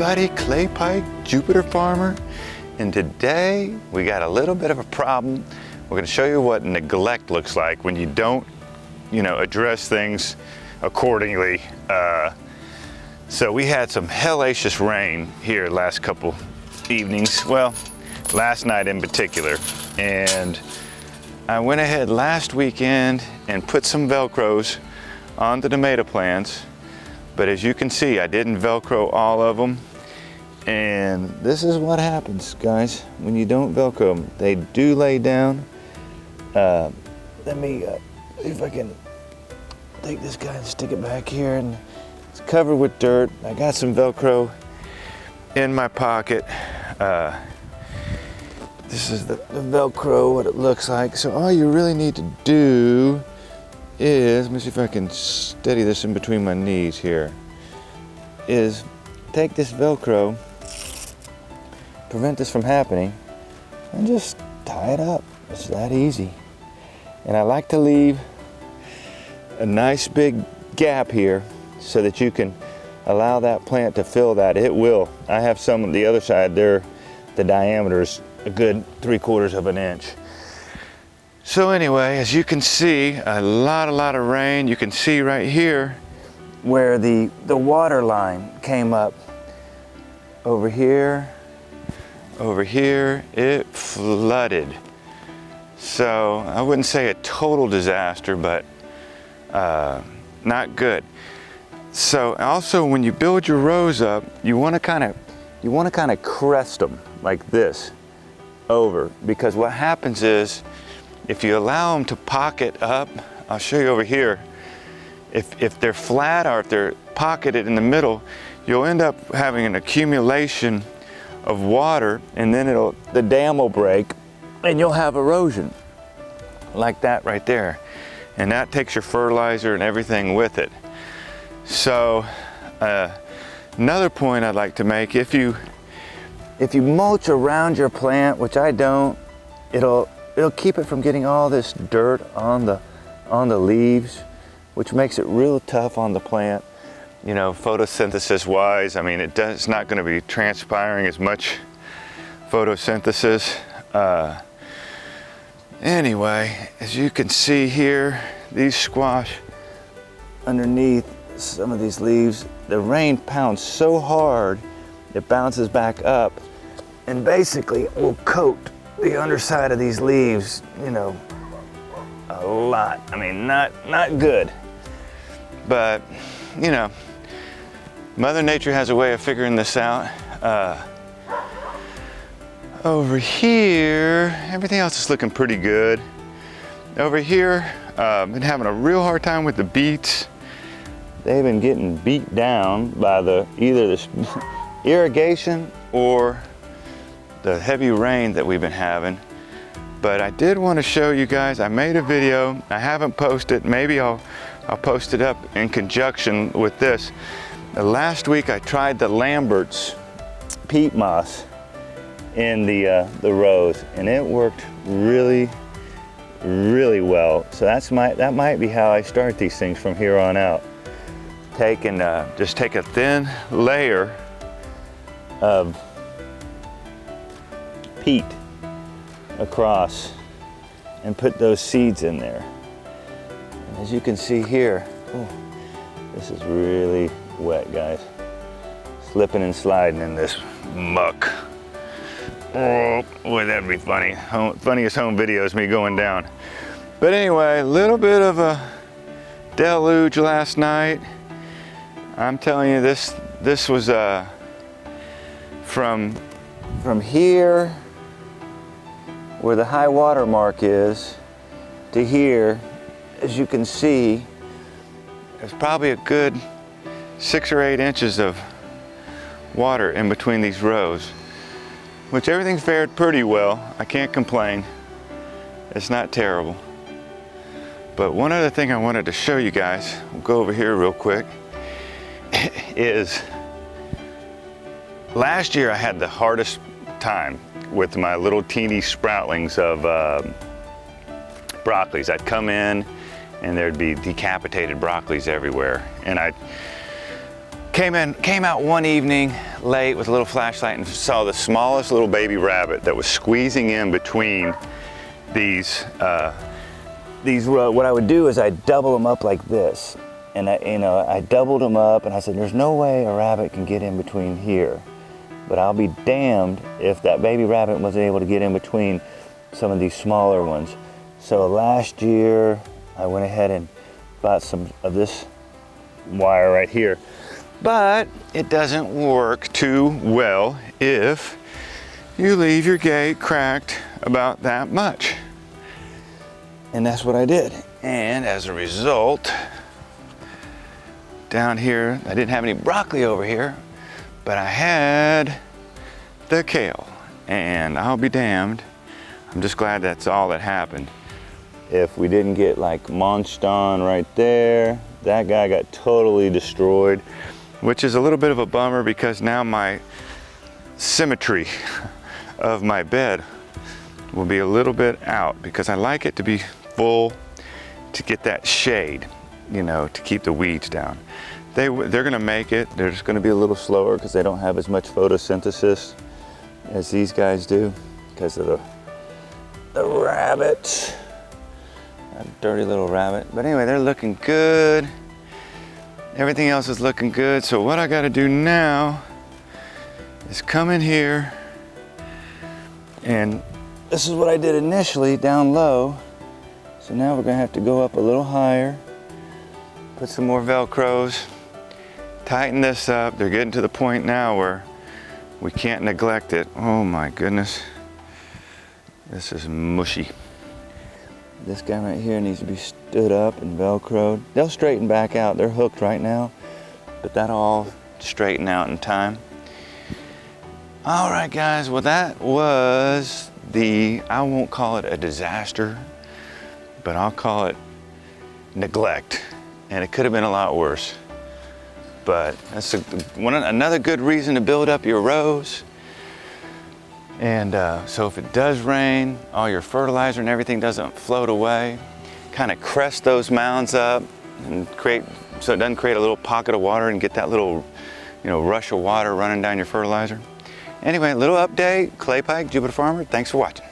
everybody, Clay Pike, Jupiter Farmer, and today we got a little bit of a problem. We're going to show you what neglect looks like when you don't, address things accordingly. So we had some hellacious rain here last couple evenings, well, last night in particular, and I went ahead last weekend and put some Velcros on the tomato plants. But as you can see, I didn't Velcro all of them. And this is what happens, guys, when you don't Velcro them. They do lay down. Let me see if I can take this guy and stick it back here. And it's covered with dirt. I got some Velcro in my pocket. This is the Velcro, what it looks like. So all you really need to do is, let me see if I can steady this in between my knees here, is take this Velcro, prevent this from happening, and just tie it up. It's that easy. And I like to leave a nice big gap here so that you can allow that plant to fill that. It will. I have some on the other side there, the diameter is a good 3/4 of an inch. So anyway, as you can see, a lot of rain. You can see right here where the water line came up. Over here, it flooded. So I wouldn't say a total disaster, but not good. So also when you build your rows up, you want to kind of crest them like this over, because what happens is, if you allow them to pocket up, I'll show you over here, if they're flat or if they're pocketed in the middle, you'll end up having an accumulation of water, and then the dam will break and you'll have erosion like that right there. And that takes your fertilizer and everything with it. So another point I'd like to make, if you mulch around your plant, which I don't, it'll keep it from getting all this dirt on the leaves, which makes it real tough on the plant, photosynthesis wise. I mean, it's not going to be transpiring as much photosynthesis. Anyway, as you can see here, these squash underneath some of these leaves, the rain pounds so hard it bounces back up and basically will coat the underside of these leaves, a lot. I mean, not good. But, Mother Nature has a way of figuring this out. Over here, everything else is looking pretty good. Over here, been having a real hard time with the beets. They've been getting beat down by either the irrigation or the heavy rain that we've been having. But I did want to show you guys, I made a video, I haven't posted, maybe I'll post it up in conjunction with this. Last week I tried the Lambert's peat moss in the rows, and it worked really well. So that might be how I start these things from here on out. Just take a thin layer of peat across and put those seeds in there. And as you can see here, this is really wet, guys. Slipping and sliding in this muck. Oh, boy, that'd be funny. Funniest home video is me going down. But anyway, a little bit of a deluge last night. I'm telling you, this was from here, where the high water mark is, to here, as you can see, there's probably a good 6 or 8 inches of water in between these rows, which everything fared pretty well. I can't complain. It's not terrible. But one other thing I wanted to show you guys, we'll go over here real quick, is last year I had the hardest time with my little teeny sproutlings of broccolis. I'd come in and there'd be decapitated broccolis everywhere. And I came out one evening late with a little flashlight and saw the smallest little baby rabbit that was squeezing in between these, what I would do is I'd double them up like this. And I doubled them up and I said, there's no way a rabbit can get in between here. But I'll be damned if that baby rabbit wasn't able to get in between some of these smaller ones. So last year, I went ahead and bought some of this wire right here. But it doesn't work too well if you leave your gate cracked about that much. And that's what I did. And as a result, down here, I didn't have any broccoli over here, but I had the kale. And I'll be damned, I'm just glad that's all that happened. If we didn't get like munched on right there, that guy got totally destroyed, which is a little bit of a bummer because now my symmetry of my bed will be a little bit out because I like it to be full to get that shade, you know, to keep the weeds down. They're gonna make it. They're just gonna be a little slower because they don't have as much photosynthesis as these guys do because of the rabbit. That dirty little rabbit. But anyway, they're looking good. Everything else is looking good. So what I gotta do now is come in here, and this is what I did initially down low. So now we're gonna have to go up a little higher, put some more Velcros, tighten this up. They're getting to the point now where we can't neglect it. Oh my goodness. This is mushy. This guy right here needs to be stood up and Velcroed. They'll straighten back out. They're hooked right now, but that'll all straighten out in time. All right, guys, well, that was I won't call it a disaster, but I'll call it neglect. And it could have been a lot worse. But that's another good reason to build up your rows. And so if it does rain, all your fertilizer and everything doesn't float away, kind of crest those mounds up and so it doesn't create a little pocket of water and get that little, rush of water running down your fertilizer. Anyway, a little update, Clay Pike, Jupiter Farmer, thanks for watching.